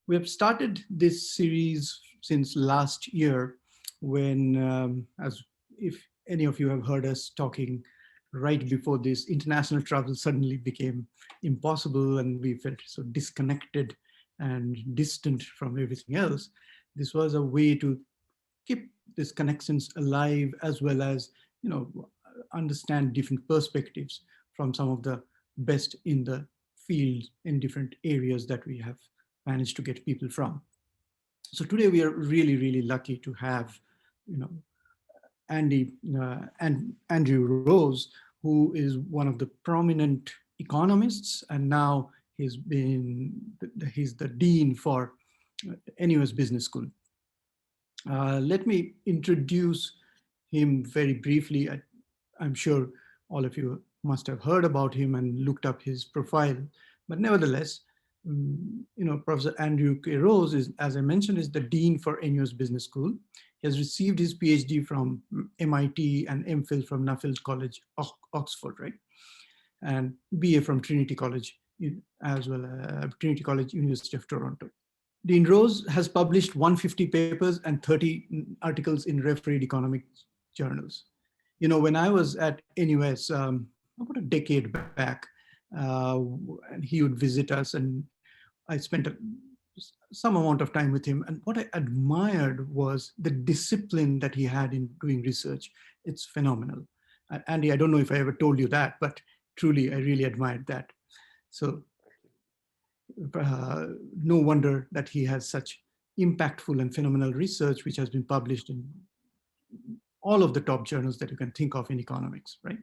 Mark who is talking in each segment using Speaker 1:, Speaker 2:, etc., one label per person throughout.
Speaker 1: We have started this series since last year when, as if any of you have heard us talking right before this, international travel suddenly became impossible and we felt so disconnected and distant from everything else. This was a way to keep these connections alive, as well as, understand different perspectives from some of the best in the field in different areas that we have managed to get people from. So today we are really, really lucky to have, you know, Andrew Rose, who is one of the prominent economists, and now he's the dean for NUS Business School. Let me introduce him very briefly. I'm sure all of you must have heard about him and looked up his profile, but nevertheless, Professor Andrew K. Rose is, as I mentioned, is the dean for NUS Business School. He has received his PhD from MIT and MPhil from Nuffield College, Oxford, right? And BA from Trinity College, as well as Trinity College, University of Toronto. Dean Rose has published 150 papers and 30 articles in refereed economic journals. When I was at NUS about a decade back, and he would visit us, and I spent some amount of time with him. And what I admired was the discipline that he had in doing research. It's phenomenal. Andy, I don't know if I ever told you that, but truly, I really admired that. So no wonder that he has such impactful and phenomenal research, which has been published in all of the top journals that you can think of in economics, right?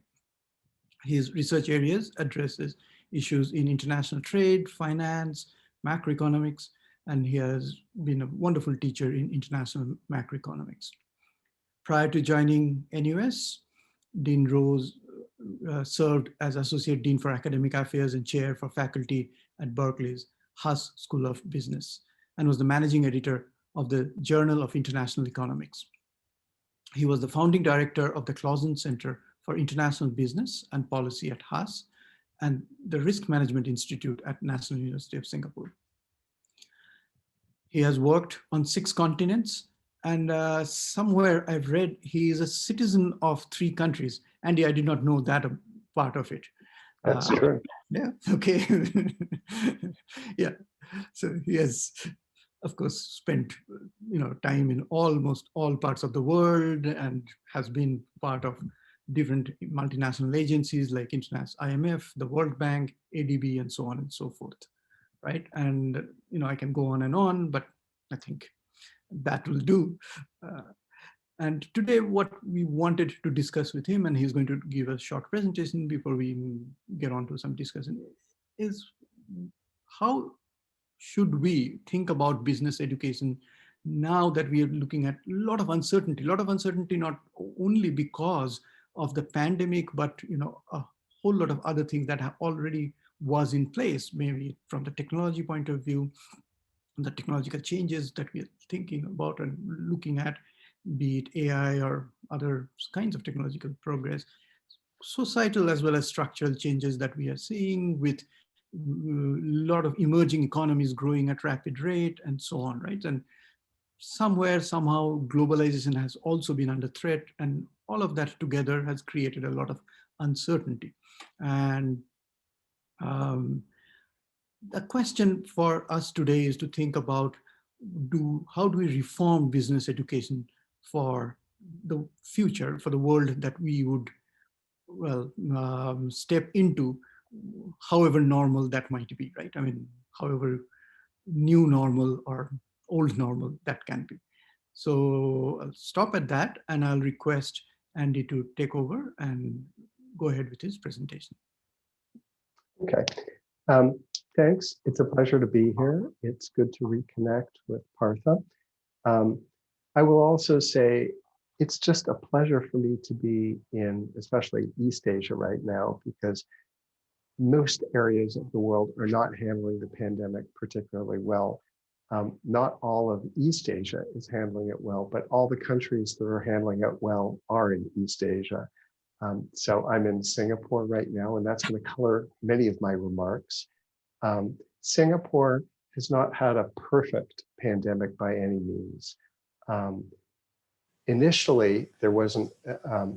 Speaker 1: His research areas addresses issues in international trade, finance, macroeconomics, and he has been a wonderful teacher in international macroeconomics. Prior to joining NUS, Dean Rose served as Associate Dean for Academic Affairs and Chair for Faculty at Berkeley's Haas School of Business, and was the Managing Editor of the Journal of International Economics. He was the founding director of the Clausen Center for International Business and Policy at Haas and the Risk Management Institute at National University of Singapore. He has worked on 6 continents, and somewhere I've read he is a citizen of 3 countries. Andy, I did not know that part of it.
Speaker 2: That's true.
Speaker 1: Yeah, okay. Yeah, so he has, of course, spent time in almost all parts of the world and has been part of different multinational agencies like International IMF, the World Bank, ADB, and so on and so forth, right? And I can go on, but I think that will do. And today, what we wanted to discuss with him, and he's going to give a short presentation before we get on to some discussion, is how should we think about business education now that we are looking at a lot of uncertainty, not only because of the pandemic, but a whole lot of other things that have already was in place, maybe from the technology point of view, the technological changes that we are thinking about and looking at, be it AI or other kinds of technological progress, societal as well as structural changes that we are seeing with a lot of emerging economies growing at rapid rate and so on, right? And somewhere, somehow, globalization has also been under threat, and all of that together has created a lot of uncertainty. And the question for us today is to think about how do we reform business education for the future, for the world that we would, step into, however normal that might be, right? I mean, however new normal or old normal that can be. So I'll stop at that, and I'll request Andy to take over and go ahead with his presentation.
Speaker 2: Okay. Thanks. It's a pleasure to be here. It's good to reconnect with Partha. I will also say it's just a pleasure for me to be in, especially East Asia right now, because most areas of the world are not handling the pandemic particularly well. Not all of East Asia is handling it well, but all the countries that are handling it well are in East Asia. So I'm in Singapore right now, and that's going to color many of my remarks. Singapore has not had a perfect pandemic by any means. Um, Initially, there wasn't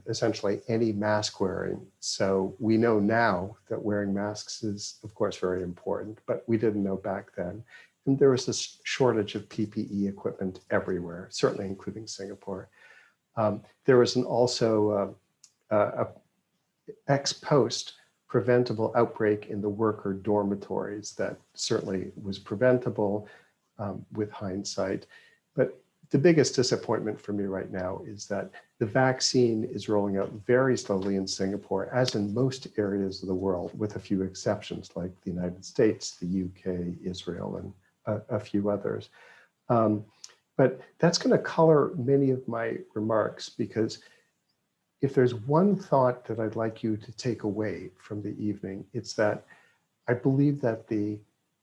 Speaker 2: essentially any mask wearing. So we know now that wearing masks is, of course, very important, but we didn't know back then. And there was this shortage of PPE equipment everywhere, certainly including Singapore. There was also a ex post preventable outbreak in the worker dormitories that certainly was preventable with hindsight. But the biggest disappointment for me right now is that the vaccine is rolling out very slowly in Singapore, as in most areas of the world, with a few exceptions like the United States, the UK, Israel, and a few others. But that's going to color many of my remarks, because if there's one thought that I'd like you to take away from the evening, it's that I believe that the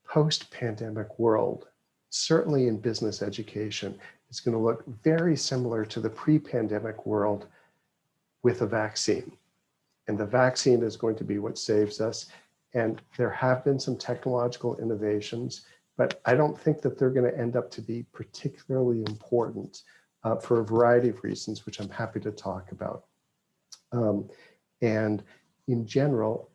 Speaker 2: post-pandemic world, certainly in business education, is going to look very similar to the pre-pandemic world with a vaccine. And the vaccine is going to be what saves us. And there have been some technological innovations, but I don't think that they're going to end up to be particularly important for a variety of reasons, which I'm happy to talk about. And in general,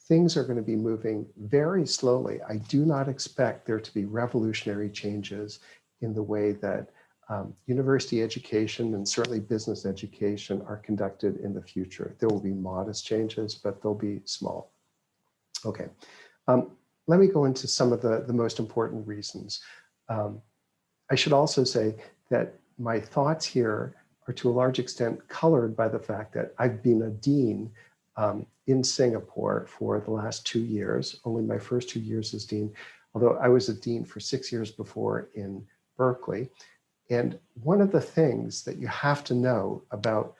Speaker 2: things are going to be moving very slowly. I do not expect there to be revolutionary changes in the way that university education and certainly business education are conducted in the future. There will be modest changes, but they'll be small. Okay, let me go into some of the most important reasons. I should also say that my thoughts here are to a large extent colored by the fact that I've been a dean in Singapore for the last 2 years, only my first 2 years as dean, although I was a dean for 6 years before in Berkeley. And one of the things that you have to know about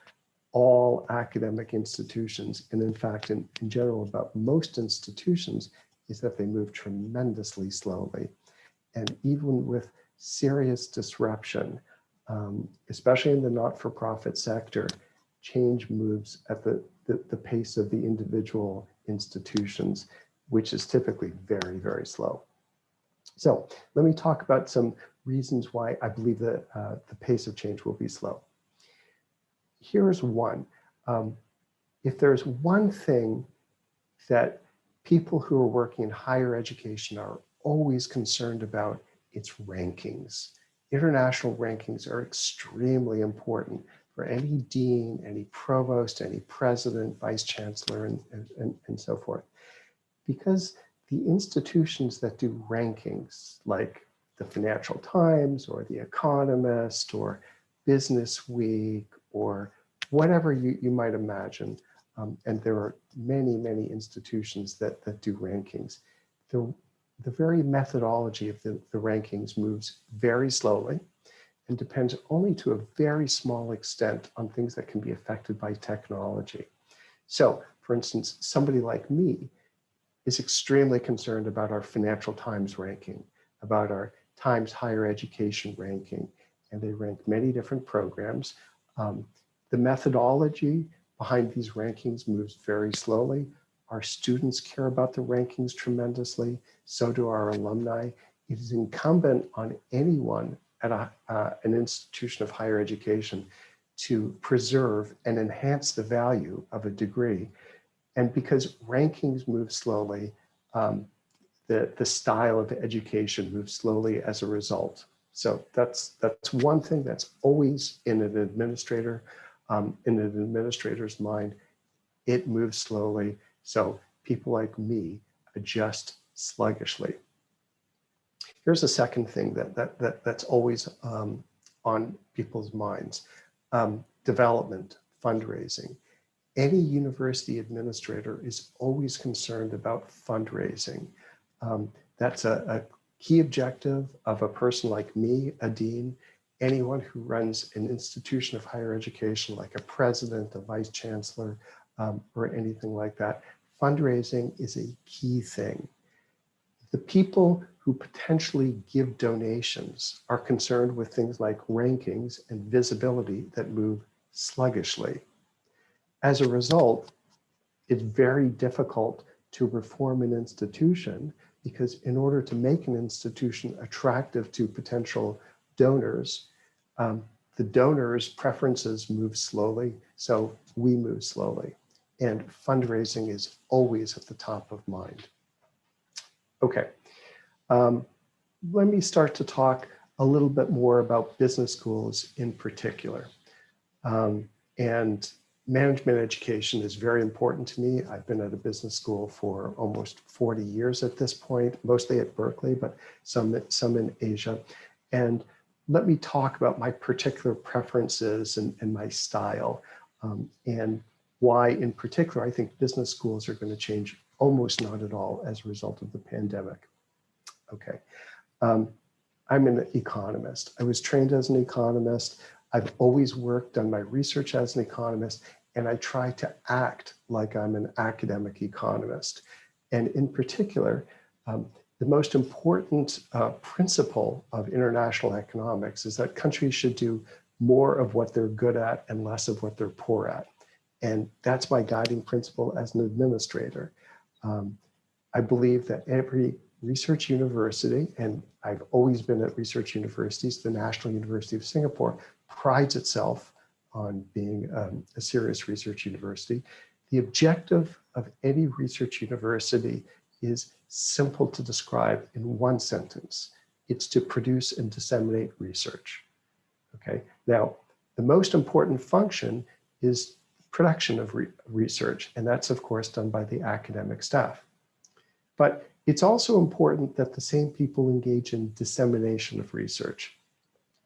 Speaker 2: all academic institutions, and in fact, in general, about most institutions, is that they move tremendously slowly. And even with serious disruption, especially in the not-for-profit sector, change moves at the pace of the individual institutions, which is typically very, very slow. So let me talk about some reasons why I believe that the pace of change will be slow. Here's one. If there's one thing that people who are working in higher education are always concerned about, it's rankings. International rankings are extremely important for any dean, any provost, any president, vice chancellor, and so forth. Because the institutions that do rankings, like the Financial Times or the Economist or Business Week or whatever you might imagine, and there are many, many institutions that do rankings, the very methodology of the rankings moves very slowly and depends only to a very small extent on things that can be affected by technology. So, for instance, somebody like me is extremely concerned about our Financial Times ranking, about our Times Higher Education ranking, and they rank many different programs. The methodology behind these rankings moves very slowly. Our students care about the rankings tremendously, so do our alumni. It is incumbent on anyone at an institution of higher education to preserve and enhance the value of a degree. And because rankings move slowly, the style of education moves slowly as a result. So that's one thing that's always in an administrator, in an administrator's mind. It moves slowly, so people like me adjust sluggishly. Here's a second thing that's always on people's minds: development, fundraising. Any university administrator is always concerned about fundraising. That's a key objective of a person like me, a dean, anyone who runs an institution of higher education, like a president, a vice chancellor, or anything like that. Fundraising is a key thing. The people who potentially give donations are concerned with things like rankings and visibility that move sluggishly. As a result, it's very difficult to reform an institution because in order to make an institution attractive to potential donors, the donors' preferences move slowly, so we move slowly. And fundraising is always at the top of mind. Okay, let me start to talk a little bit more about business schools in particular. And management education is very important to me. I've been at a business school for almost 40 years at this point, mostly at Berkeley, but some in Asia. And let me talk about my particular preferences and my style, and why in particular I think business schools are going to change almost not at all as a result of the pandemic. Okay. I'm an economist. I was trained as an economist. I've always done my research as an economist, and I try to act like I'm an academic economist. And in particular, the most important principle of international economics is that countries should do more of what they're good at and less of what they're poor at. And that's my guiding principle as an administrator. I believe that every research university, and I've always been at research universities, the National University of Singapore prides itself on being a serious research university. The objective of any research university is simple to describe in one sentence. It's to produce and disseminate research. Okay, now the most important function is production of research, and that's of course done by the academic staff. But it's also important that the same people engage in dissemination of research.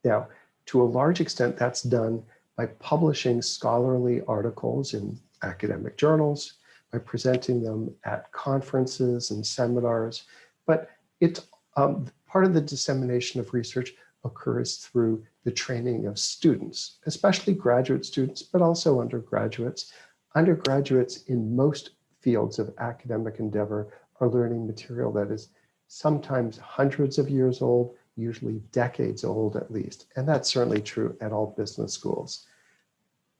Speaker 2: Now, to a large extent, that's done by publishing scholarly articles in academic journals, by presenting them at conferences and seminars. But it's part of the dissemination of research occurs through the training of students, especially graduate students, but also undergraduates. Undergraduates in most fields of academic endeavor are learning material that is sometimes hundreds of years old, usually decades old at least. And that's certainly true at all business schools.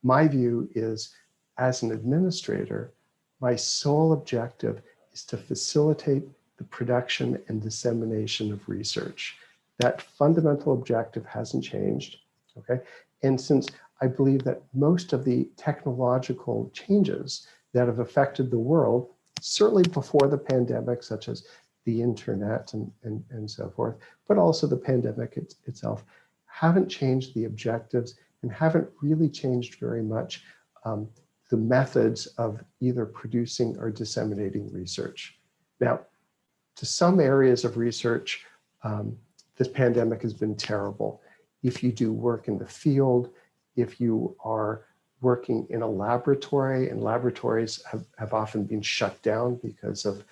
Speaker 2: My view is, as an administrator, my sole objective is to facilitate the production and dissemination of research. That fundamental objective hasn't changed, okay? And since I believe that most of the technological changes that have affected the world, certainly before the pandemic, such as the internet and so forth, but also the pandemic itself, haven't changed the objectives and haven't really changed very much the methods of either producing or disseminating research. Now, to some areas of research, this pandemic has been terrible. If you do work in the field, if you are working in a laboratory, and laboratories have often been shut down because of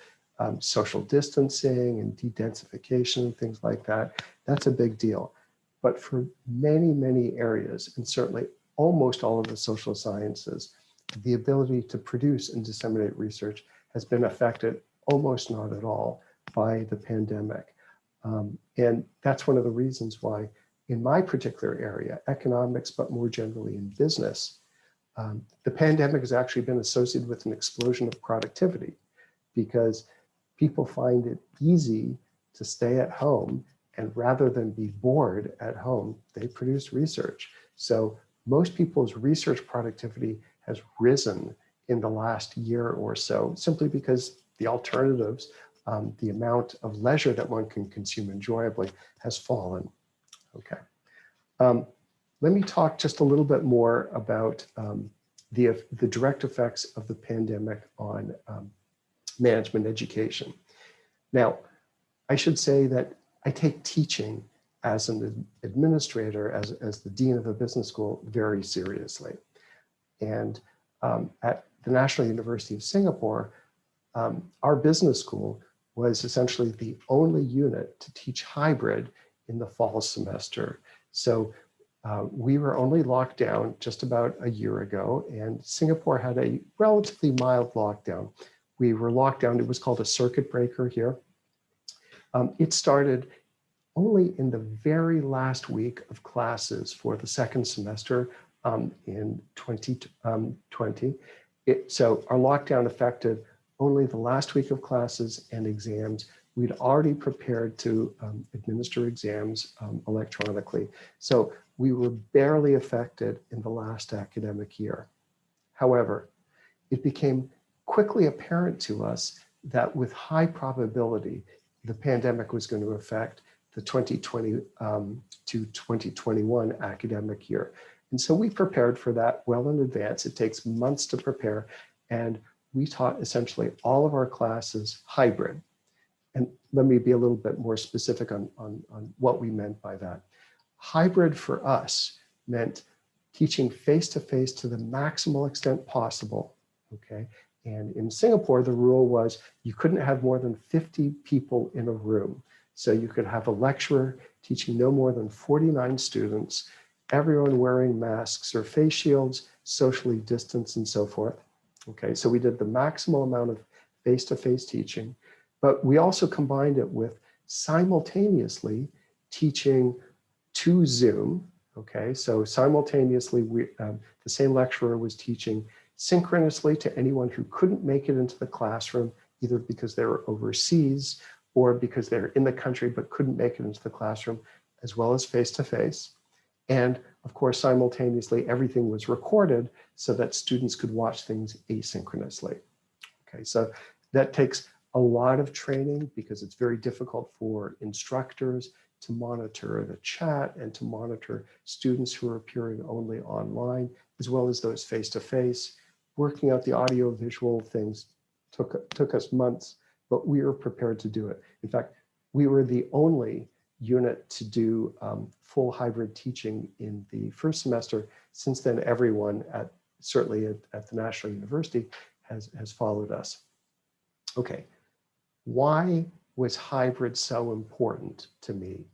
Speaker 2: social distancing and de-densification and things like that, that's a big deal. But for many, many areas, and certainly almost all of the social sciences, the ability to produce and disseminate research has been affected almost not at all by the pandemic. And that's one of the reasons why in my particular area, economics, but more generally in business, the pandemic has actually been associated with an explosion of productivity because people find it easy to stay at home, and rather than be bored at home, they produce research. So most people's research productivity has risen in the last year or so, simply because the alternatives, the amount of leisure that one can consume enjoyably has fallen. Okay. Let me talk just a little bit more about the direct effects of the pandemic on management education. Now, I should say that I take teaching as an administrator, as the dean of a business school, very seriously. And at the National University of Singapore, our business school was essentially the only unit to teach hybrid in the fall semester. So we were only locked down just about a year ago, and Singapore had a relatively mild lockdown. We were locked down, it was called a circuit breaker here. It started only in the very last week of classes for the second semester in 2020. So our lockdown affected only the last week of classes and exams, we'd already prepared to administer exams electronically. So we were barely affected in the last academic year. However, it became quickly apparent to us that with high probability, the pandemic was going to affect the 2020 to 2021 academic year. And so we prepared for that well in advance. It takes months to prepare. And we taught essentially all of our classes hybrid. And let me be a little bit more specific on what we meant by that. Hybrid for us meant teaching face-to-face to the maximal extent possible, okay? And in Singapore, the rule was you couldn't have more than 50 people in a room. So you could have a lecturer teaching no more than 49 students, everyone wearing masks or face shields, socially distanced and so forth. Okay, so we did the maximal amount of face-to-face teaching, but we also combined it with simultaneously teaching to Zoom. Okay, so simultaneously, the same lecturer was teaching synchronously to anyone who couldn't make it into the classroom, either because they were overseas or because they're in the country but couldn't make it into the classroom, as well as face-to-face. And of course, simultaneously, everything was recorded so that students could watch things asynchronously. Okay, so that takes a lot of training because it's very difficult for instructors to monitor the chat and to monitor students who are appearing only online, as well as those face-to-face. Working out the audio-visual things took us months, but we were prepared to do it. In fact, we were the only unit to do full hybrid teaching in the first semester. Since then, everyone, certainly at the National University, has followed us. Okay, why was hybrid so important to me?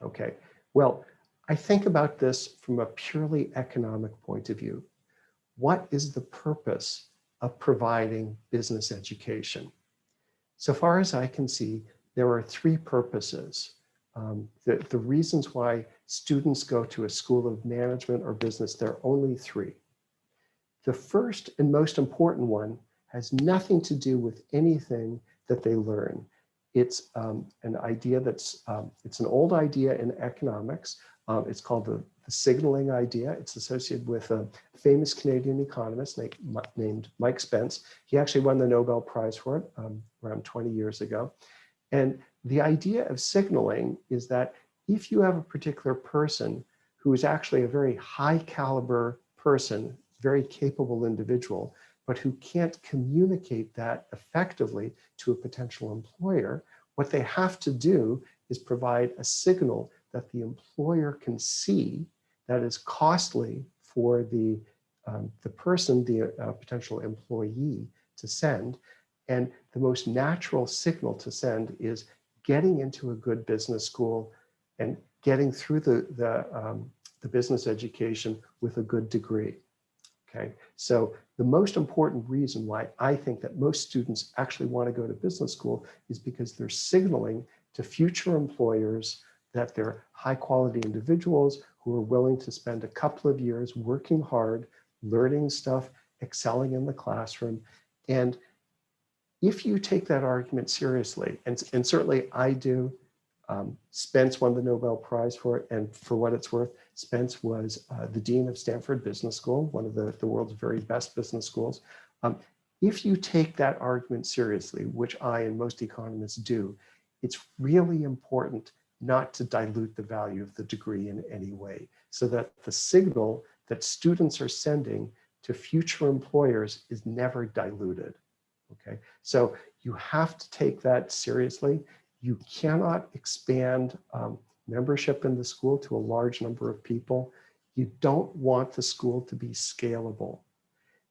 Speaker 2: Okay, well, I think about this from a purely economic point of view. What is the purpose of providing business education? So far as I can see, there are three purposes. The reasons why students go to a school of management or business, there are only three. The first and most important one has nothing to do with anything that they learn. It's an idea that's, it's an old idea in economics. It's called the signaling idea. It's associated with a famous Canadian economist named Mike Spence. He actually won the Nobel Prize for it around 20 years ago. And the idea of signaling is that if you have a particular person who is actually a very high caliber person, very capable individual, but who can't communicate that effectively to a potential employer, what they have to do is provide a signal that the employer can see that is costly for the person, the potential employee, to send. And the most natural signal to send is getting into a good business school and getting through the business education with a good degree. Okay, so the most important reason why I think that most students actually want to go to business school is because they're signaling to future employers that they're high quality individuals who are willing to spend a couple of years working hard, learning stuff, excelling in the classroom. And if you take that argument seriously, and certainly I do, Spence won the Nobel Prize for it, and for what it's worth, Spence was the dean of Stanford Business School, one of the world's very best business schools. If you take that argument seriously, which I and most economists do, it's really important not to dilute the value of the degree in any way, so that the signal that students are sending to future employers is never diluted. Okay, so you have to take that seriously. You cannot expand membership in the school to a large number of people. You don't want the school to be scalable.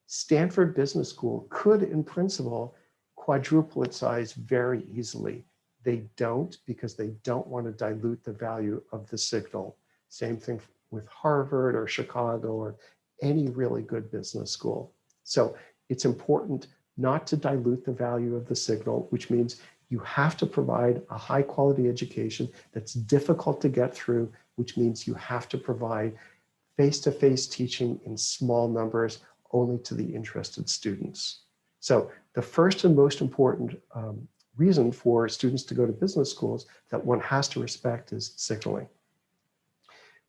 Speaker 2: Stanford Business School could, in principle, quadruple its size very easily. They don't, because they don't want to dilute the value of the signal. Same thing with Harvard or Chicago or any really good business school. So it's important not to dilute the value of the signal, which means you have to provide a high quality education that's difficult to get through, which means you have to provide face-to-face teaching in small numbers only to the interested students. So the first and most important reason for students to go to business schools that one has to respect is signaling.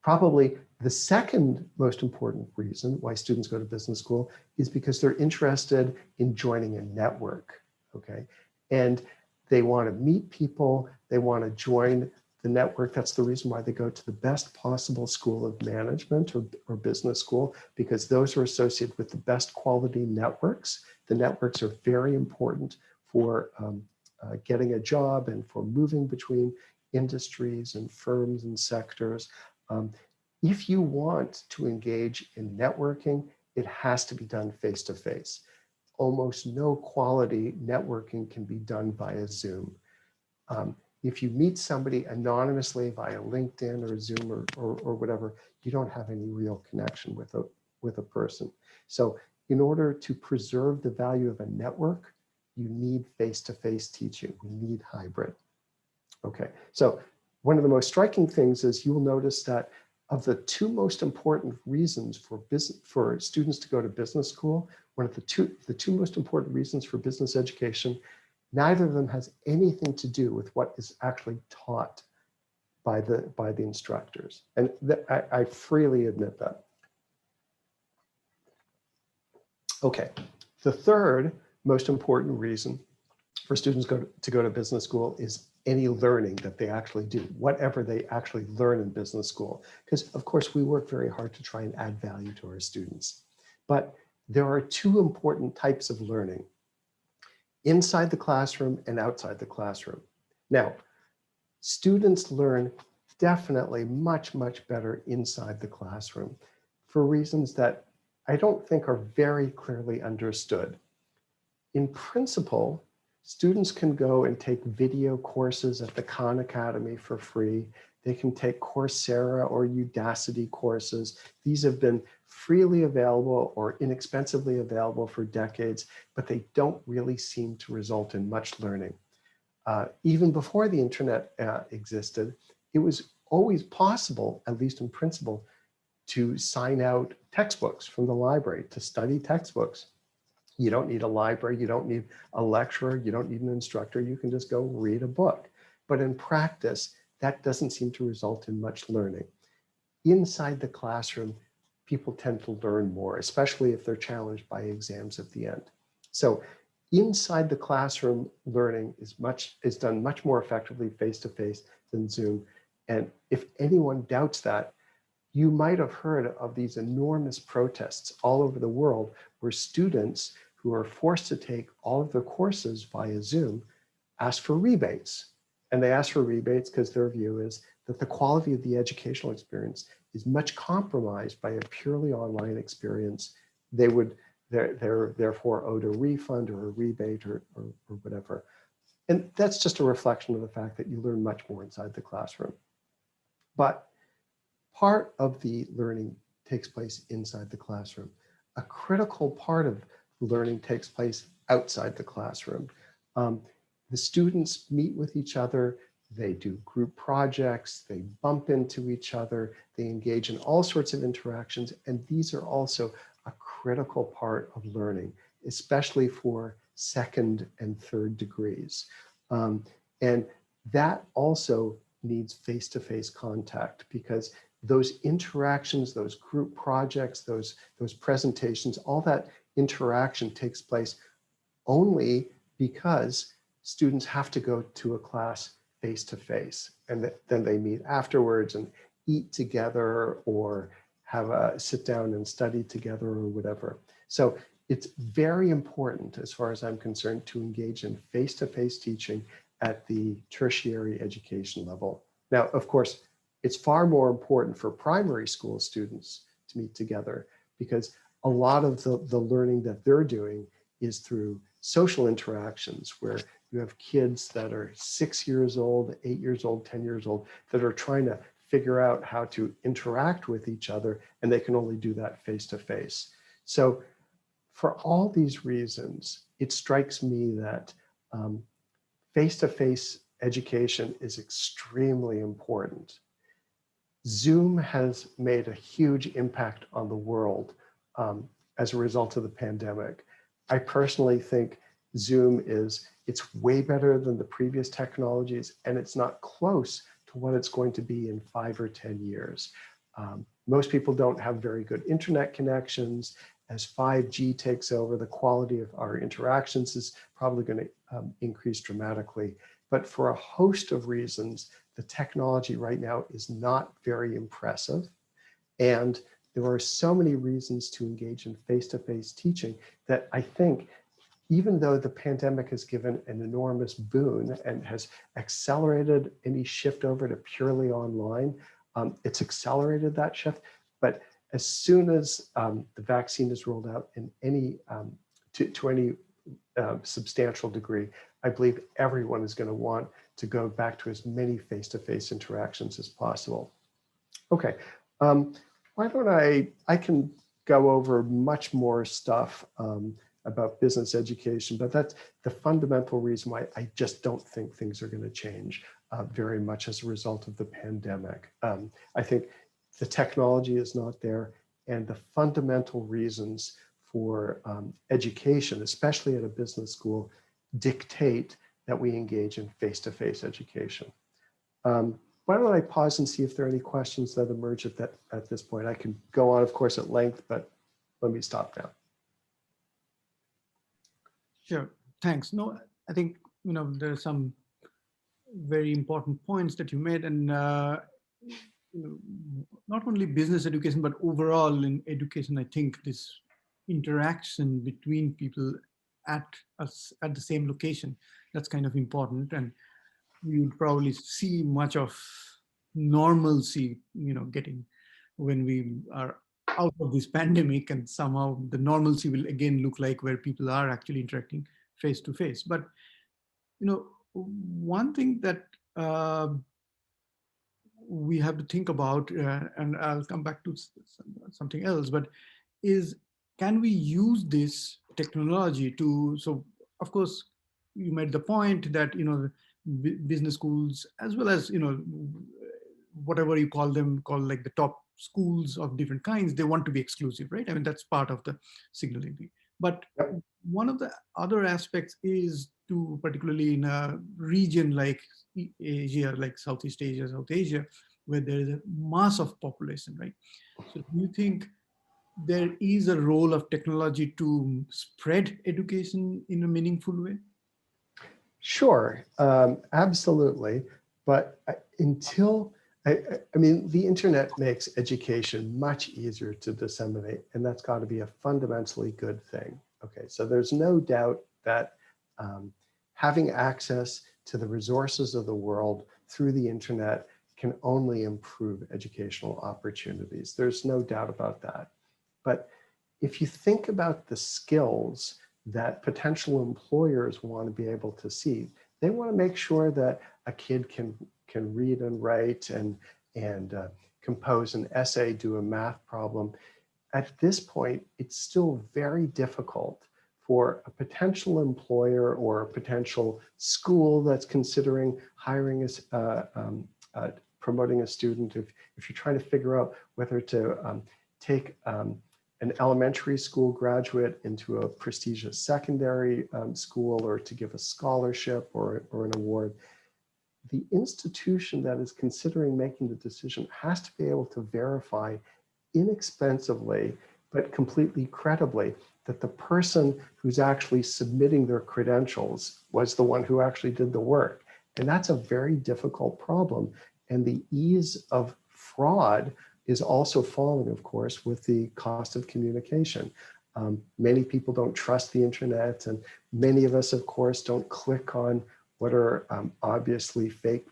Speaker 2: Probably the second most important reason why students go to business school is because they're interested in joining a network, okay? And they want to meet people, they want to join the network. That's the reason why they go to the best possible school of management or business school, because those are associated with the best quality networks. The networks are very important for getting a job and for moving between industries and firms and sectors. If you want to engage in networking, it has to be done face-to-face. Almost no quality networking can be done via Zoom. If you meet somebody anonymously via LinkedIn or Zoom or whatever, you don't have any real connection with a person. So in order to preserve the value of a network, you need face-to-face teaching. We need hybrid. Okay, so one of the most striking things is you will notice that of the two most important reasons for students to go to business school, one of the two most important reasons for business education, neither of them has anything to do with what is actually taught by the instructors. And I freely admit that. Okay, the third most important reason for students to go to business school is any learning that they actually do, whatever they actually learn in business school. Because of course we work very hard to try and add value to our students. But there are two important types of learning: inside the classroom and outside the classroom. Now, students learn definitely much, much better inside the classroom for reasons that I don't think are very clearly understood. In principle, students can go and take video courses at the Khan Academy for free. They can take Coursera or Udacity courses. These have been freely available or inexpensively available for decades, but they don't really seem to result in much learning. Even before the internet existed, it was always possible, at least in principle, to sign out textbooks from the library, to study textbooks. You don't need a library, you don't need a lecturer, you don't need an instructor, you can just go read a book. But in practice, that doesn't seem to result in much learning. Inside the classroom, people tend to learn more, especially if they're challenged by exams at the end. So inside the classroom, learning is done much more effectively face-to-face than Zoom. And if anyone doubts that, you might have heard of these enormous protests all over the world where students who are forced to take all of their courses via Zoom ask for rebates. And they ask for rebates because their view is that the quality of the educational experience is much compromised by a purely online experience. They would therefore owed a refund or a rebate or whatever. And that's just a reflection of the fact that you learn much more inside the classroom. But part of the learning takes place inside the classroom. A critical part of learning takes place outside the classroom. The students meet with each other, they do group projects, they bump into each other, they engage in all sorts of interactions, and these are also a critical part of learning, especially for second and third degrees. And that also needs face-to-face contact, because those interactions, those group projects, those presentations, all that interaction takes place only because students have to go to a class face-to-face, and then they meet afterwards and eat together or have a sit down and study together or whatever. So it's very important, as far as I'm concerned, to engage in face-to-face teaching at the tertiary education level. Now, of course, it's far more important for primary school students to meet together, because a lot of the learning that they're doing is through social interactions, where you have kids that are 6 years old, 8 years old, 10 years old, that are trying to figure out how to interact with each other, and they can only do that face-to-face. So for all these reasons, it strikes me that face-to-face education is extremely important. Zoom has made a huge impact on the world as a result of the pandemic. I personally think Zoom it's way better than the previous technologies, and it's not close to what it's going to be in 5 or 10 years. Most people don't have very good internet connections. As 5G takes over, the quality of our interactions is probably going to increase dramatically. But for a host of reasons, the technology right now is not very impressive. And there are so many reasons to engage in face-to-face teaching that I think, even though the pandemic has given an enormous boon and has accelerated any shift over to purely online, it's accelerated that shift. But as soon as the vaccine is rolled out in any to any substantial degree, I believe everyone is going to want to go back to as many face-to-face interactions as possible. Okay, why don't I can go over much more stuff about business education, but that's the fundamental reason why I just don't think things are going to change very much as a result of the pandemic. I think the technology is not there, and the fundamental reasons for education, especially at a business school, dictate that we engage in face-to-face education. Why don't I pause and see if there are any questions that emerge at this point? I can go on, of course, at length, but let me stop now.
Speaker 1: Sure, thanks. No, I think, there are some very important points that you made, and not only business education, but overall in education, I think this interaction between people at the same location, that's kind of important. And we would probably see much of normalcy, getting when we are out of this pandemic, and somehow the normalcy will again look like where people are actually interacting face to face. But, one thing that we have to think about, and I'll come back to something else, but is, can we use this technology to, so of course, you made the point that, business schools, as well as, whatever you call them, call like the top schools of different kinds, they want to be exclusive, right? I mean, that's part of the signaling. But one of the other aspects is to, particularly in a region like Asia, like Southeast Asia, South Asia, where there is a mass of population, right? So do you think there is a role of technology to spread education in a meaningful way?
Speaker 2: Sure, absolutely. But until, I mean, the internet makes education much easier to disseminate, and that's got to be a fundamentally good thing. Okay, so there's no doubt that having access to the resources of the world through the internet can only improve educational opportunities. There's no doubt about that. But if you think about the skills that potential employers want to be able to see, they want to make sure that a kid can read and write and compose an essay, do a math problem. At this point, it's still very difficult for a potential employer or a potential school that's considering hiring promoting a student, if you're trying to figure out whether to take an elementary school graduate into a prestigious secondary school, or to give a scholarship or an award, the institution that is considering making the decision has to be able to verify inexpensively, but completely credibly, that the person who's actually submitting their credentials was the one who actually did the work. And that's a very difficult problem. And the ease of fraud is also falling, of course, with the cost of communication. Many people don't trust the internet, and many of us, of course, don't click on what are obviously fake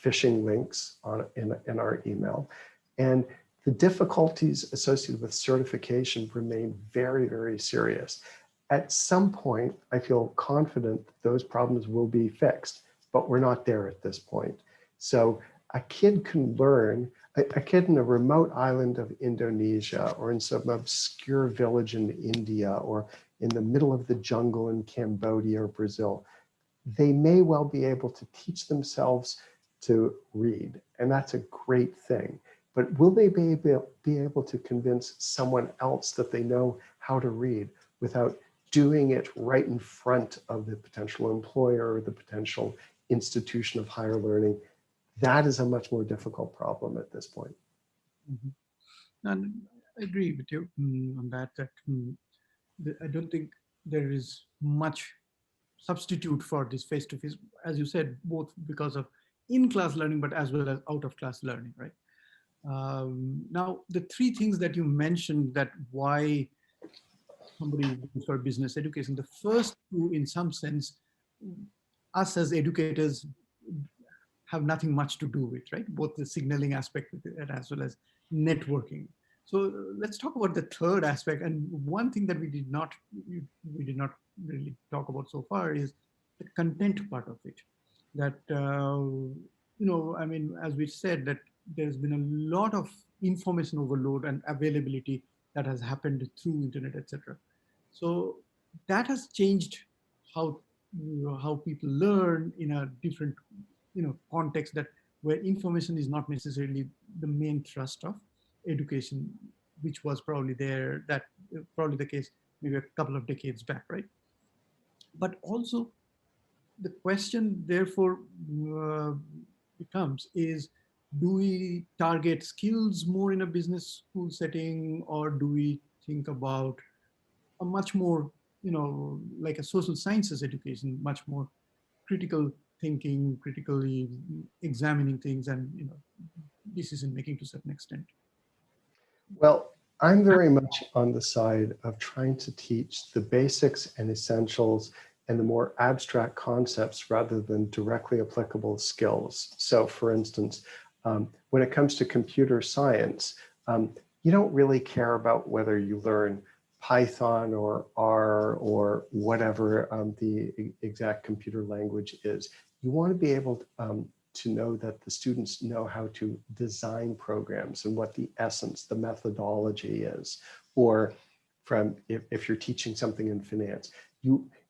Speaker 2: phishing links in our email. And the difficulties associated with certification remain very, very serious. At some point, I feel confident that those problems will be fixed, but we're not there at this point. So a kid can learn, a kid in a remote island of Indonesia, or in some obscure village in India, or in the middle of the jungle in Cambodia or Brazil, they may well be able to teach themselves to read, and that's a great thing. But will they be able to convince someone else that they know how to read without doing it right in front of the potential employer or the potential institution of higher learning, that is a much more difficult problem at this point.
Speaker 1: Mhm. And I agree with you on that, I don't think there is much substitute for this face-to-face, as you said, both because of in-class learning, but as well as out-of-class learning, right? Now, the three things that you mentioned that why somebody would go for business education, the first two, in some sense, us as educators have nothing much to do with, right? Both the signaling aspect with it as well as networking. So let's talk about the third aspect. And one thing that we did not really talk about so far is the content part of it. That I mean, as we said, that there's been a lot of information overload and availability that has happened through internet, etc. So that has changed how how people learn in a different context, that where information is not necessarily the main thrust of education, which was probably probably the case maybe a couple of decades back, right? But also the question therefore uh, becomes is, do we target skills more in a business school setting, or do we think about a much more like a social sciences education, much more critical thinking, critically examining things, and decision making to a certain extent?
Speaker 2: Well, I'm very much on the side of trying to teach the basics and essentials and the more abstract concepts rather than directly applicable skills. So for instance, when it comes to computer science, you don't really care about whether you learn Python or R or whatever the exact computer language is. You want to be able to know that the students know how to design programs and what the essence, the methodology is. Or from if you're teaching something in finance,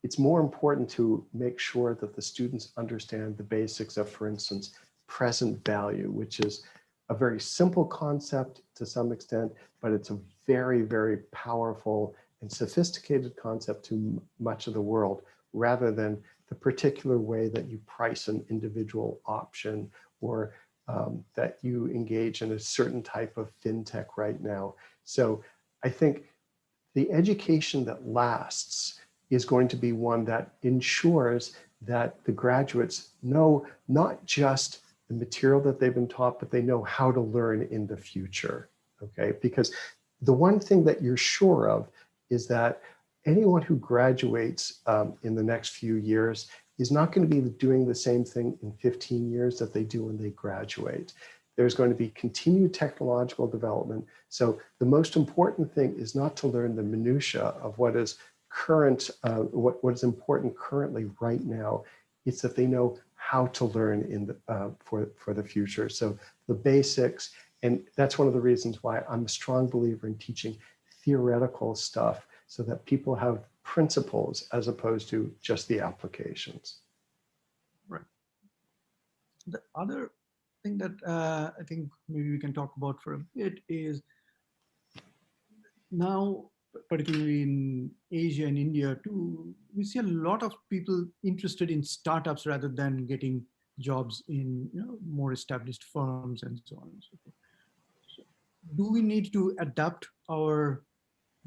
Speaker 2: it's more important to make sure that the students understand the basics of, for instance, present value, which is a very simple concept to some extent, but it's a very, very powerful and sophisticated concept to much of the world, rather than the particular way that you price an individual option, or that you engage in a certain type of fintech right now. So I think the education that lasts is going to be one that ensures that the graduates know not just the material that they've been taught, but they know how to learn in the future, okay? Because the one thing that you're sure of is that anyone who graduates in the next few years is not going to be doing the same thing in 15 years that they do when they graduate. There's going to be continued technological development. So the most important thing is not to learn the minutia of what is current, what is important currently right now. It's that they know how to learn in the, for the future. So the basics, and that's one of the reasons why I'm a strong believer in teaching theoretical stuff, so that people have principles as opposed to just the applications.
Speaker 1: Right. The other thing that I think maybe we can talk about for a bit is now, particularly in Asia and India too, we see a lot of people interested in startups rather than getting jobs in more established firms and so on and so forth. So do we need to adapt our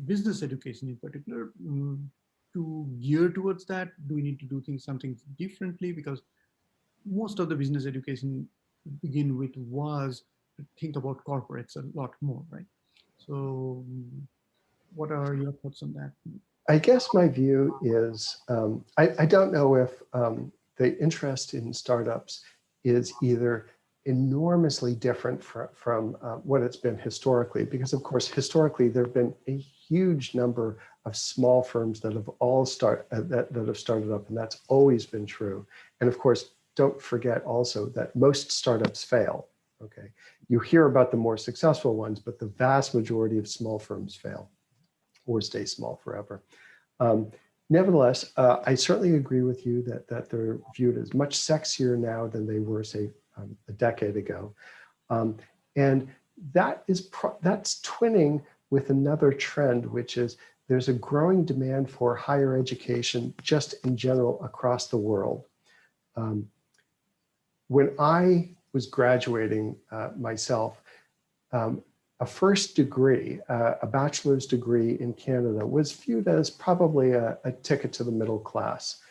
Speaker 1: business education in particular to gear towards that? Do we need to do something differently? Because most of the business education to begin with was to think about corporates a lot more, right? So what are your thoughts on that?
Speaker 2: I guess my view is, I don't know if the interest in startups is either enormously different from what it's been historically, because of course, historically, there have been a huge number of small firms that have that have started up, and that's always been true. And of course, don't forget also that most startups fail, okay? You hear about the more successful ones, but the vast majority of small firms fail or stay small forever. Nevertheless, I certainly agree with you that they're viewed as much sexier now than they were, say, a decade ago. And that's twinning with another trend, which is there's a growing demand for higher education just in general across the world. When I was graduating myself, a first degree, a bachelor's degree in Canada was viewed as probably a ticket to the middle class.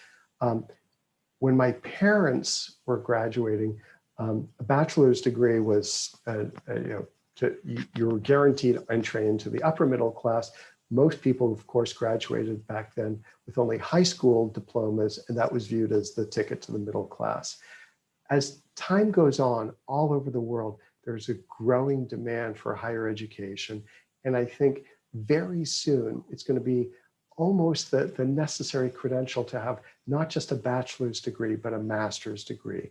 Speaker 2: When my parents were graduating, a bachelor's degree was, you were guaranteed entry into the upper middle class. Most people, of course, graduated back then with only high school diplomas, and that was viewed as the ticket to the middle class. As time goes on, all over the world, there's a growing demand for higher education. And I think very soon it's going to be almost the necessary credential to have not just a bachelor's degree, but a master's degree.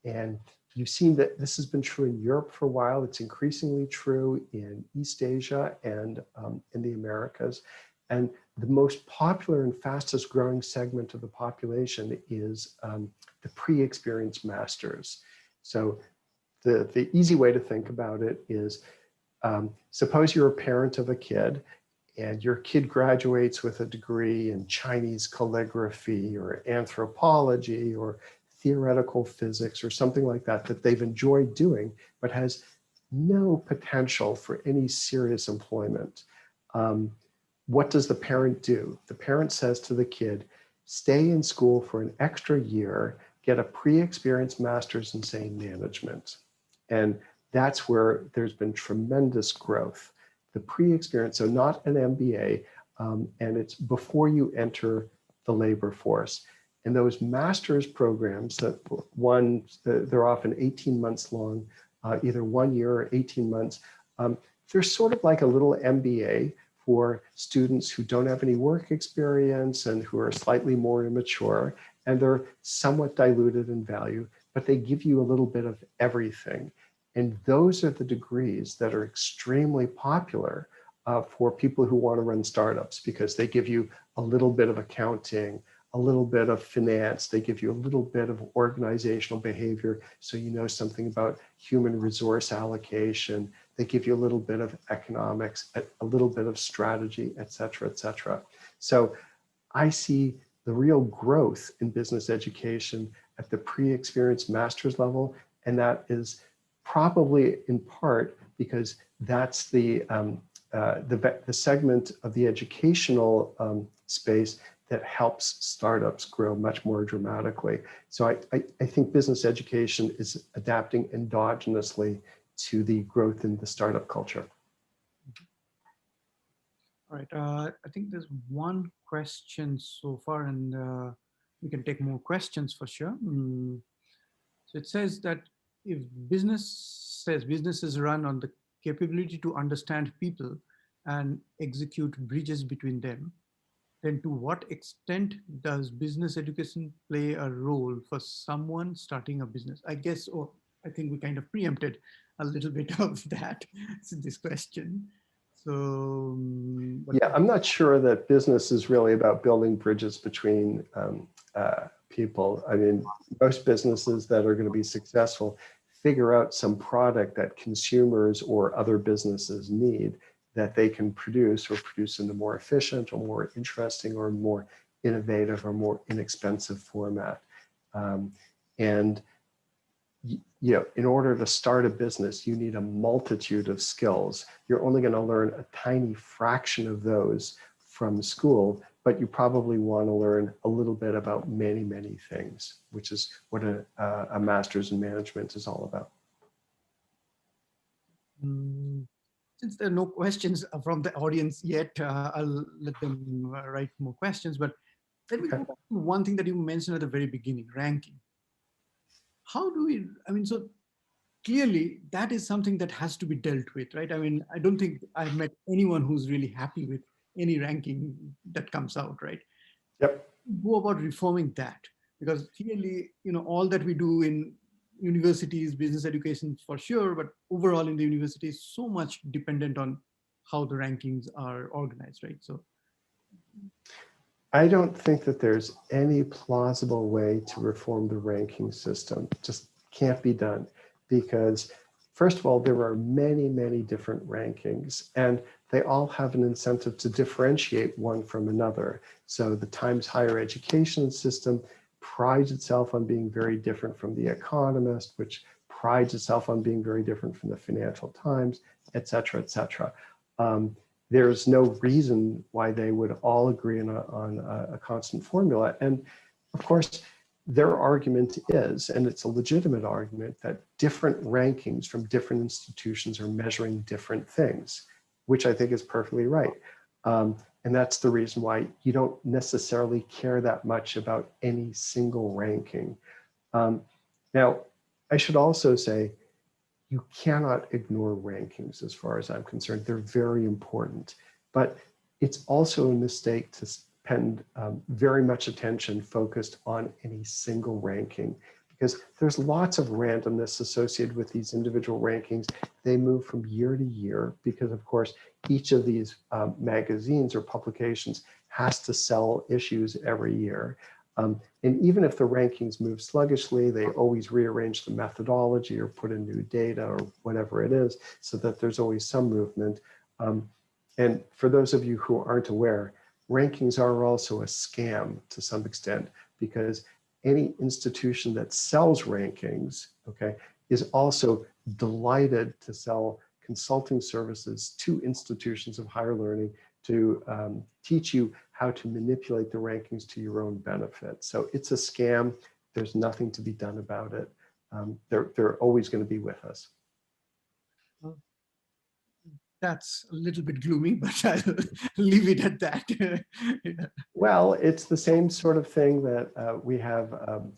Speaker 2: And you've seen that this has been true in Europe for a while. It's increasingly true in East Asia and in the Americas. And the most popular and fastest growing segment of the population is the pre-experienced masters. So the easy way to think about it is, suppose you're a parent of a kid and your kid graduates with a degree in Chinese calligraphy or anthropology or theoretical physics or something like that that they've enjoyed doing, but has no potential for any serious employment. What does the parent do? The parent says to the kid, stay in school for an extra year, get a pre-experienced master's in, say, management. And that's where there's been tremendous growth. The pre-experience, so not an MBA, and it's before you enter the labor force. And those master's programs, they're often 18 months long, either 1 year or 18 months. They're sort of like a little MBA for students who don't have any work experience and who are slightly more immature, and they're somewhat diluted in value, but they give you a little bit of everything. And those are the degrees that are extremely popular for people who want to run startups, because they give you a little bit of accounting, a little bit of finance, they give you a little bit of organizational behavior, so you know something about human resource allocation, they give you a little bit of economics, a little bit of strategy, et cetera, et cetera. So I see the real growth in business education at the pre-experienced master's level, and that is probably in part because that's the segment of the educational space that helps startups grow much more dramatically. So I think business education is adapting endogenously to the growth in the startup culture.
Speaker 1: All right, I think there's one question so far, and we can take more questions for sure. So it says that if businesses run on the capability to understand people and execute bridges between them, then to what extent does business education play a role for someone starting a business? I guess, I think we kind of preempted a little bit of that in this question. So,
Speaker 2: yeah, I'm not sure that business is really about building bridges between people. I mean, most businesses that are going to be successful figure out some product that consumers or other businesses need that they can produce in a more efficient or more interesting or more innovative or more inexpensive format. And in order to start a business, you need a multitude of skills. You're only going to learn a tiny fraction of those from school, but you probably want to learn a little bit about many, many things, which is what a master's in management is all about.
Speaker 1: Since there are no questions from the audience yet, I'll let them write more questions, but let me go back to one thing that you mentioned at the very beginning, ranking. How do we, so clearly that is something that has to be dealt with, right? I mean, I don't think I've met anyone who's really happy with any ranking that comes out, right?
Speaker 2: Yep.
Speaker 1: Go about reforming that, because clearly, all that we do in universities, business education for sure, but overall in the university is so much dependent on how the rankings are organized, right? So
Speaker 2: I don't think that there's any plausible way to reform the ranking system. It just can't be done, because first of all, there are many, many different rankings. And they all have an incentive to differentiate one from another. So the Times higher education system prides itself on being very different from The Economist, which prides itself on being very different from the Financial Times, et cetera, et cetera. There's no reason why they would all agree on a constant formula. And of course, their argument is, and it's a legitimate argument, that different rankings from different institutions are measuring different things, which I think is perfectly right. And that's the reason why you don't necessarily care that much about any single ranking. Now, I should also say, you cannot ignore rankings as far as I'm concerned. They're very important, but it's also a mistake to spend very much attention focused on any single ranking, because there's lots of randomness associated with these individual rankings. They move from year to year because, of course, each of these magazines or publications has to sell issues every year. And even if the rankings move sluggishly, they always rearrange the methodology or put in new data or whatever it is, so that there's always some movement. And for those of you who aren't aware, rankings are also a scam to some extent, because any institution that sells rankings, okay, is also delighted to sell consulting services to institutions of higher learning to teach you how to manipulate the rankings to your own benefit. So it's a scam. There's nothing to be done about it. They're always going to be with us.
Speaker 1: That's a little bit gloomy, but I'll leave it at that. Yeah.
Speaker 2: Well, it's the same sort of thing that we have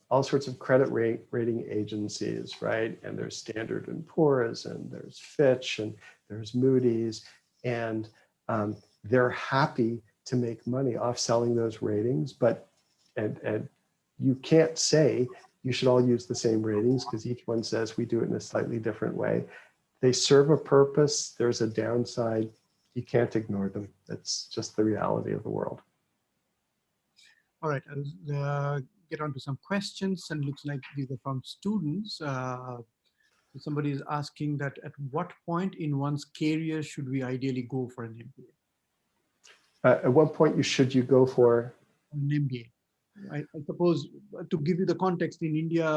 Speaker 2: all sorts of credit rating agencies, right? And there's Standard & Poor's, and there's Fitch, and there's Moody's, and they're happy to make money off selling those ratings, but and you can't say you should all use the same ratings, because each one says we do it in a slightly different way. They serve a purpose. There's a downside. You can't ignore them. That's just the reality of the world.
Speaker 1: All right, I'll get on to some questions, and looks like these are from students. Somebody is asking that at what point in one's career should we ideally go for an MBA?
Speaker 2: At what point should you go for
Speaker 1: An MBA? I suppose, to give you the context, in India,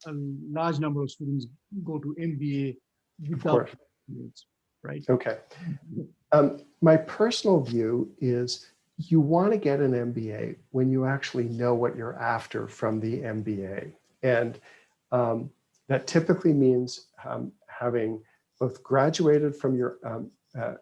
Speaker 1: a large number of students go to MBA without experience, right?
Speaker 2: Okay. My personal view is you want to get an MBA when you actually know what you're after from the MBA. And that typically means having both graduated from your,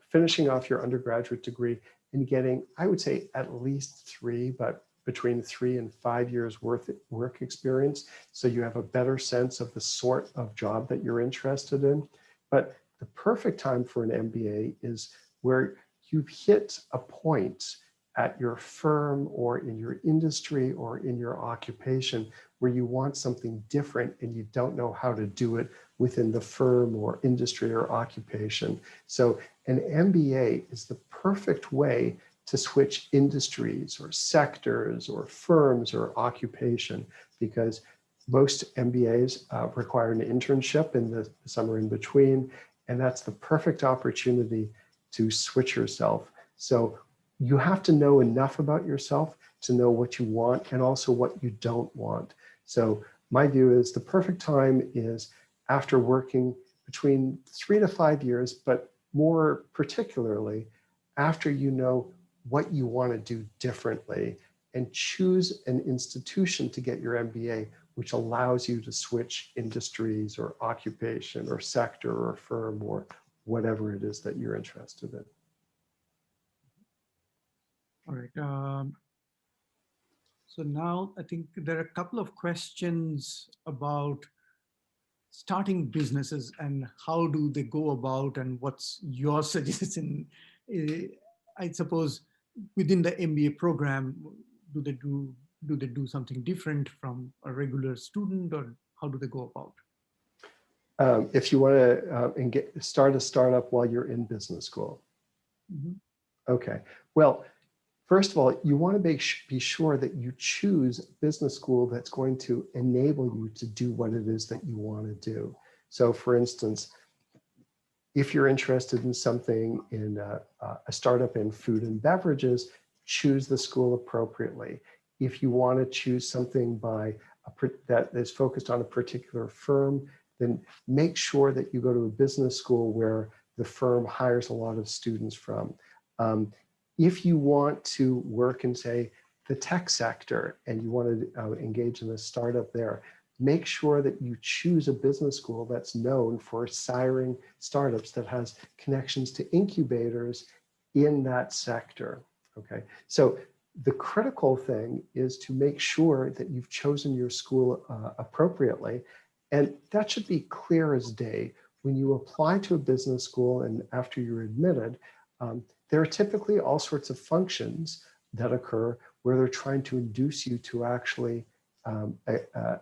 Speaker 2: finishing off your undergraduate degree and getting, I would say, at least 3, but between 3 and 5 years work experience. So you have a better sense of the sort of job that you're interested in. But the perfect time for an MBA is where you've hit a point at your firm or in your industry or in your occupation where you want something different and you don't know how to do it within the firm or industry or occupation. So an MBA is the perfect way to switch industries or sectors or firms or occupation, because most MBAs require an internship in the summer in between, and that's the perfect opportunity to switch yourself. So you have to know enough about yourself to know what you want and also what you don't want. So my view is the perfect time is after working between 3 to 5 years, but more particularly after you know what you want to do differently, and choose an institution to get your MBA, which allows you to switch industries or occupation or sector or firm or whatever it is that you're interested in.
Speaker 1: All right. So now I think there are a couple of questions about starting businesses and how do they go about, and what's your suggestion? I suppose within the MBA program, do they do something different from a regular student, or how do they go about?
Speaker 2: If you want to start a startup while you're in business school.
Speaker 1: Mm-hmm.
Speaker 2: Okay. Well, first of all, you want to be sure that you choose a business school that's going to enable you to do what it is that you want to do. So for instance, If you're interested in something in a startup in food and beverages, choose the school appropriately. If you want to choose something that is focused on a particular firm, then make sure that you go to a business school where the firm hires a lot of students from. If you want to work in, say, the tech sector and you want to engage in a startup there, make sure that you choose a business school that's known for siring startups, that has connections to incubators in that sector. Okay, so the critical thing is to make sure that you've chosen your school appropriately. And that should be clear as day. When you apply to a business school and after you're admitted, there are typically all sorts of functions that occur where they're trying to induce you to actually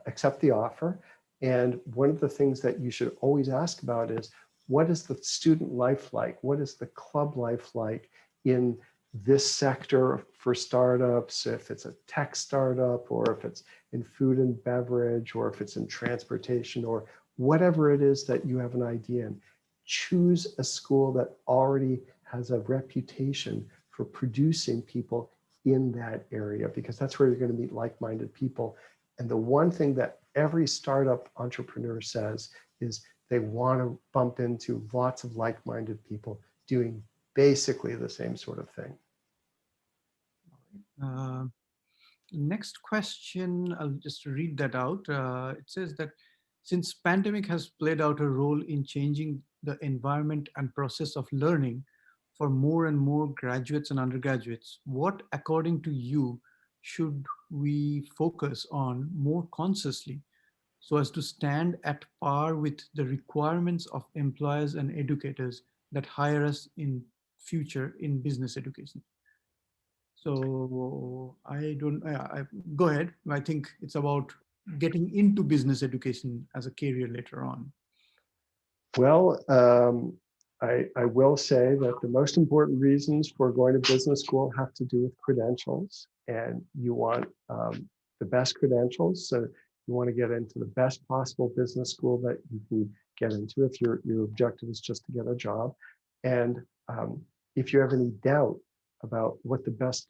Speaker 2: accept the offer. And one of the things that you should always ask about is, what is the student life like? What is the club life like in this sector for startups, if it's a tech startup, or if it's in food and beverage, or if it's in transportation, or whatever it is that you have an idea in. Choose a school that already has a reputation for producing people in that area, because that's where you're going to meet like-minded people. And the one thing that every startup entrepreneur says is they want to bump into lots of like-minded people doing basically the same sort of thing.
Speaker 1: Next question, I'll just read that out. It says that since pandemic has played out a role in changing the environment and process of learning for more and more graduates and undergraduates, what, according to you, should we focus on more consciously so as to stand at par with the requirements of employers and educators that hire us in future in business education? So go ahead. I think it's about getting into business education as a career later on.
Speaker 2: Well, I will say that the most important reasons for going to business school have to do with credentials, and you want the best credentials. So you want to get into the best possible business school that you can get into if your objective is just to get a job. And if you have any doubt about what the best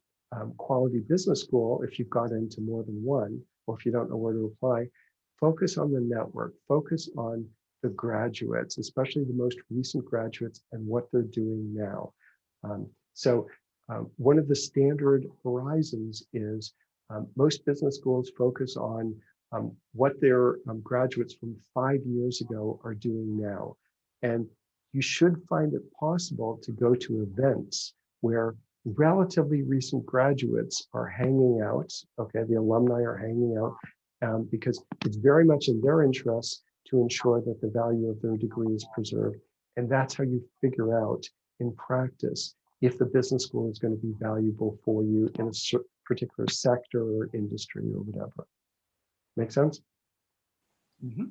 Speaker 2: quality business school, if you've got into more than one, or if you don't know where to apply, focus on the network, focus on the graduates, especially the most recent graduates, and what they're doing now. One of the standard horizons is most business schools focus on what their graduates from 5 years ago are doing now. And you should find it possible to go to events where relatively recent graduates are hanging out, okay, the alumni are hanging out, because it's very much in their interest to ensure that the value of their degree is preserved. And that's how you figure out in practice if the business school is going to be valuable for you in a particular sector or industry or whatever. Make sense?
Speaker 1: Mm-hmm.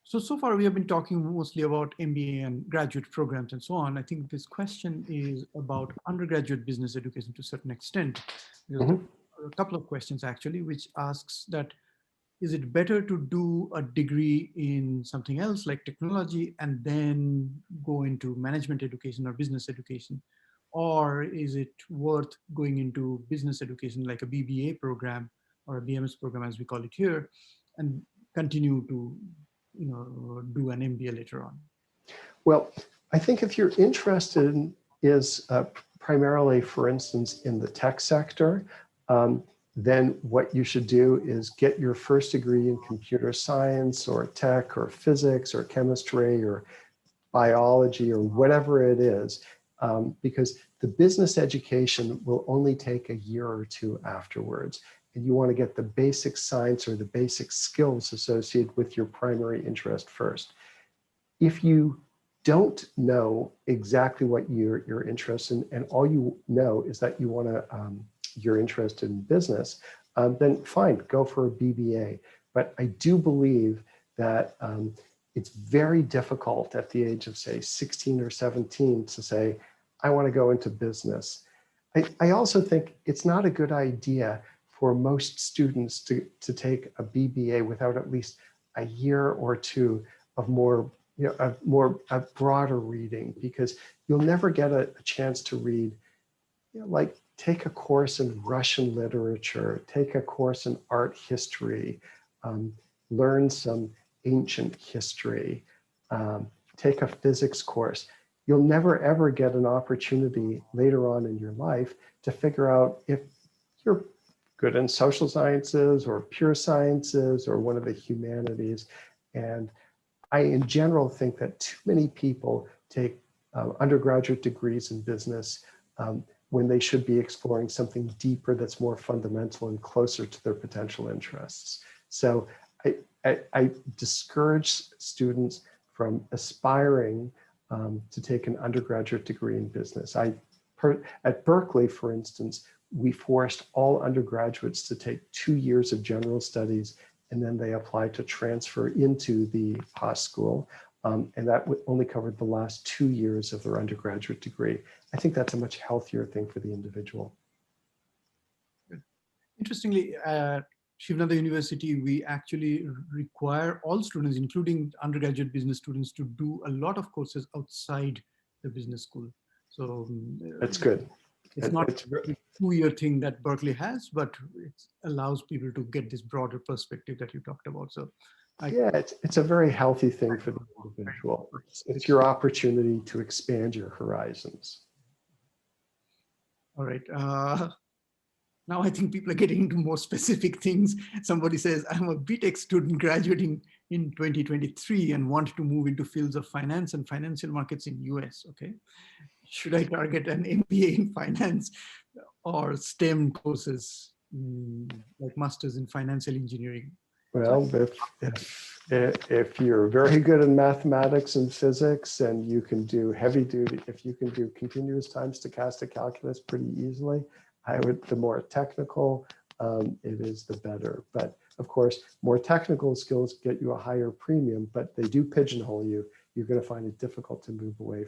Speaker 1: So far we have been talking mostly about MBA and graduate programs and so on. I think this question is about undergraduate business education to a certain extent. There's a couple of questions actually, which asks that, is it better to do a degree in something else like technology and then go into management education or business education? Or is it worth going into business education like a BBA program or a BMS program as we call it here, and continue to do an MBA later on?
Speaker 2: Well, I think if you're interested is primarily, for instance, in the tech sector, then what you should do is get your first degree in computer science or tech or physics or chemistry or biology or whatever it is, because the business education will only take a year or two afterwards. And you want to get the basic science or the basic skills associated with your primary interest first. If you don't know exactly what you're interested in, and all you know is that you want to, you're interested in business, then fine, go for a BBA. But I do believe that it's very difficult at the age of, say, 16 or 17 to say, I want to go into business. I also think it's not a good idea for most students to take a BBA without at least a year or two of more a broader reading, because you'll never get a chance to read, like take a course in Russian literature, take a course in art history, learn some ancient history, take a physics course. You'll never ever get an opportunity later on in your life to figure out if you're good in social sciences or pure sciences or one of the humanities. And I, in general, think that too many people take undergraduate degrees in business when they should be exploring something deeper that's more fundamental and closer to their potential interests. So I discourage students from aspiring to take an undergraduate degree in business. At Berkeley, for instance, we forced all undergraduates to take 2 years of general studies, and then they applied to transfer into the Haas School. And that only covered the last 2 years of their undergraduate degree. I think that's a much healthier thing for the individual.
Speaker 1: Interestingly, at Shiv Nadar University, we actually require all students, including undergraduate business students, to do a lot of courses outside the business school. So
Speaker 2: that's good.
Speaker 1: It's not a 2-year thing that Berkeley has, but it allows people to get this broader perspective that you talked about. So
Speaker 2: yeah, it's a very healthy thing for the individual. It's your opportunity to expand your horizons.
Speaker 1: All right. Now I think people are getting into more specific things. Somebody says, I'm a BTech student graduating in 2023 and want to move into fields of finance and financial markets in US. Okay. Should I target an MBA in finance or STEM courses like masters in financial engineering?
Speaker 2: Well, if you're very good in mathematics and physics, and you can do heavy duty, if you can do continuous time stochastic calculus pretty easily, the more technical it is, the better. But of course, more technical skills get you a higher premium, but they do pigeonhole you. You're going to find it difficult to move away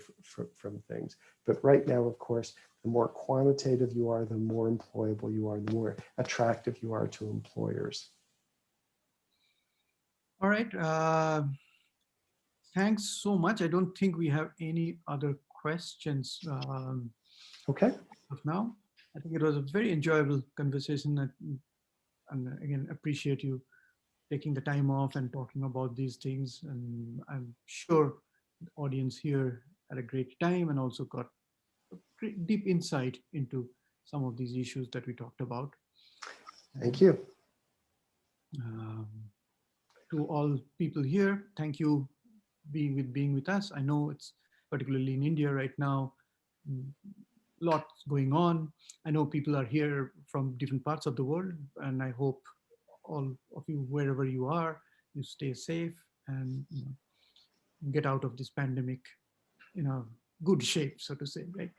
Speaker 2: from things. But right now, of course, the more quantitative you are, the more employable you are, the more attractive you are to employers.
Speaker 1: All right. Thanks so much. I don't think we have any other questions.
Speaker 2: Okay.
Speaker 1: Now, I think it was a very enjoyable conversation, and again, appreciate you taking the time off and talking about these things. And I'm sure the audience here had a great time and also got a great deep insight into some of these issues that we talked about.
Speaker 2: Thank you.
Speaker 1: To all people here, thank you being with us. I know it's particularly in India right now, lots going on. I know people are here from different parts of the world, and I hope all of you, wherever you are, you stay safe and get out of this pandemic in a good shape, so to say, right?